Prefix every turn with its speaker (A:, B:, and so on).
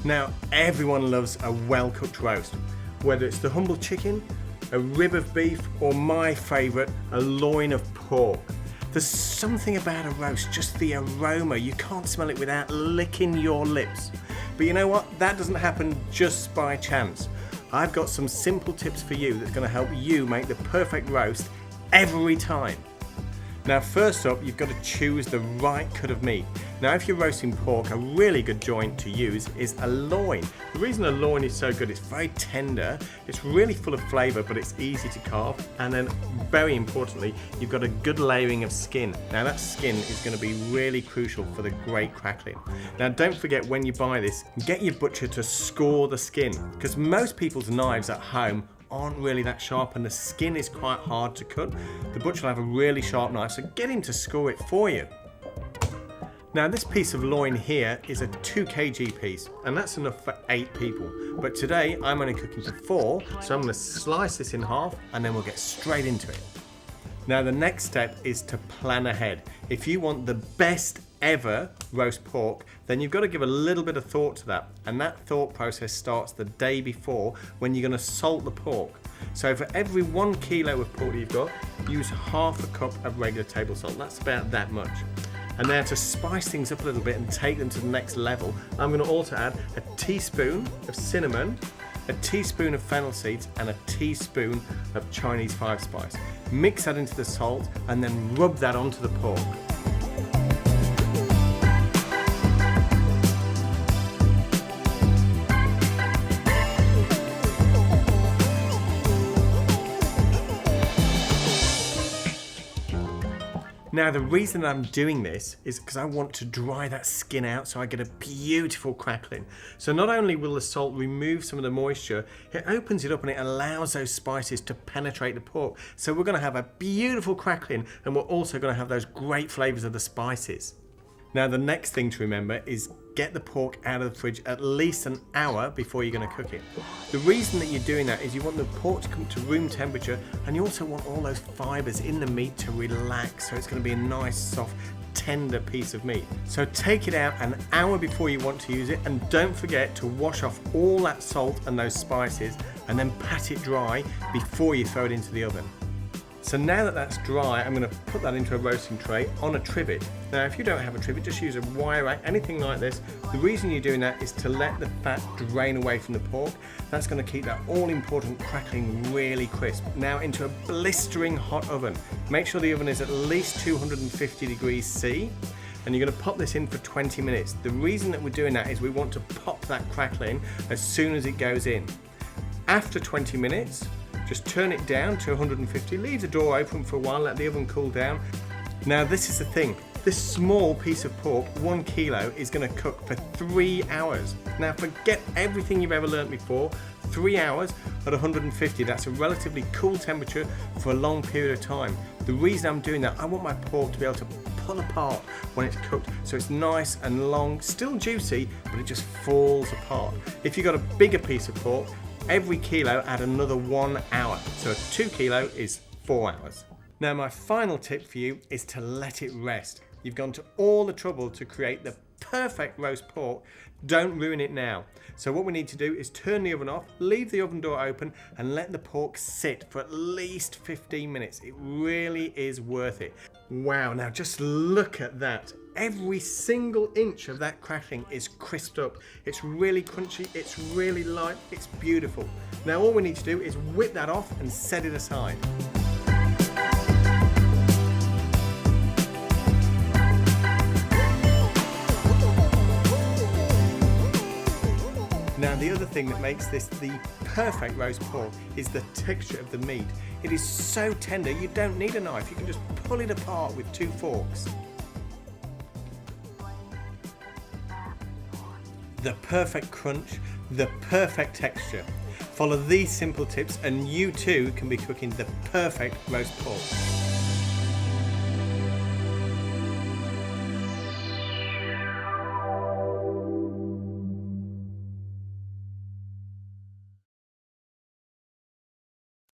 A: Now, everyone loves a well-cooked roast, whether it's the humble chicken, a rib of beef, or my favourite, a loin of pork. There's something about a roast, just the aroma, you can't smell it without licking your lips. But you know what? That doesn't happen just by chance. I've got some simple tips for you that's going to help you make the perfect roast every time. Now, first up, you've got to choose the right cut of meat. Now, if you're roasting pork, a really good joint to use is a loin. The reason a loin is so good, it's very tender, it's really full of flavour, but it's easy to carve, and then very importantly, you've got a good layering of skin. Now, that skin is going to be really crucial for the great crackling. Now, don't forget when you buy this, get your butcher to score the skin, because most people's knives at home aren't really that sharp and the skin is quite hard to cut. The butcher will have a really sharp knife, so get him to score it for you. Now, this piece of loin here is a 2 kg piece, and that's enough for 8 people. But today I'm only cooking for 4, so I'm going to slice this in half and then we'll get straight into it. Now, the next step is to plan ahead. If you want the best ever roast pork, then you've got to give a little bit of thought to that, and that thought process starts the day before when you're going to salt the pork. So for every 1 kilo of pork that you've got, use half a cup of regular table salt. That's about that much. And now, to spice things up a little bit and take them to the next level, I'm going to also add a teaspoon of cinnamon, a teaspoon of fennel seeds, and a teaspoon of Chinese 5-spice. Mix that into the salt and then rub that onto the pork. Now, the reason I'm doing this is because I want to dry that skin out so I get a beautiful crackling. So not only will the salt remove some of the moisture, it opens it up and it allows those spices to penetrate the pork. So we're going to have a beautiful crackling, and we're also going to have those great flavours of the spices. Now, the next thing to remember is get the pork out of the fridge at least an hour before you're going to cook it. The reason that you're doing that is you want the pork to come to room temperature, and you also want all those fibres in the meat to relax, so it's going to be a nice, soft, tender piece of meat. So take it out an hour before you want to use it, and don't forget to wash off all that salt and those spices and then pat it dry before you throw it into the oven. So now that that's dry, I'm going to put that into a roasting tray on a trivet. Now, if you don't have a trivet, just use a wire rack, anything like this. The reason you're doing that is to let the fat drain away from the pork. That's going to keep that all-important crackling really crisp. Now, into a blistering hot oven. Make sure the oven is at least 250 degrees C. And you're going to pop this in for 20 minutes. The reason that we're doing that is we want to pop that crackling as soon as it goes in. After 20 minutes, just turn it down to 150, leave the door open for a while, let the oven cool down. Now, this is the thing, this small piece of pork, 1 kilo, is going to cook for 3 hours. Now, forget everything you've ever learnt before, 3 hours at 150, that's a relatively cool temperature for a long period of time. The reason I'm doing that, I want my pork to be able to pull apart when it's cooked, so it's nice and long, still juicy, but it just falls apart. If you've got a bigger piece of pork, every kilo add another 1 hour, so a 2 kilo is 4 hours. Now, my final tip for you is to let it rest. You've gone to all the trouble to create the perfect roast pork. Don't ruin it now. So what we need to do is turn the oven off, leave the oven door open, and let the pork sit for at least 15 minutes. It really is worth it. Wow, now just look at that. Every single inch of that crackling is crisped up. It's really crunchy, it's really light, it's beautiful. Now all we need to do is whip that off and set it aside. Now, the other thing that makes this the perfect roast pork is the texture of the meat. It is so tender, you don't need a knife. You can just pull it apart with 2 forks. The perfect crunch, the perfect texture. Follow these simple tips and you too can be cooking the perfect roast pork.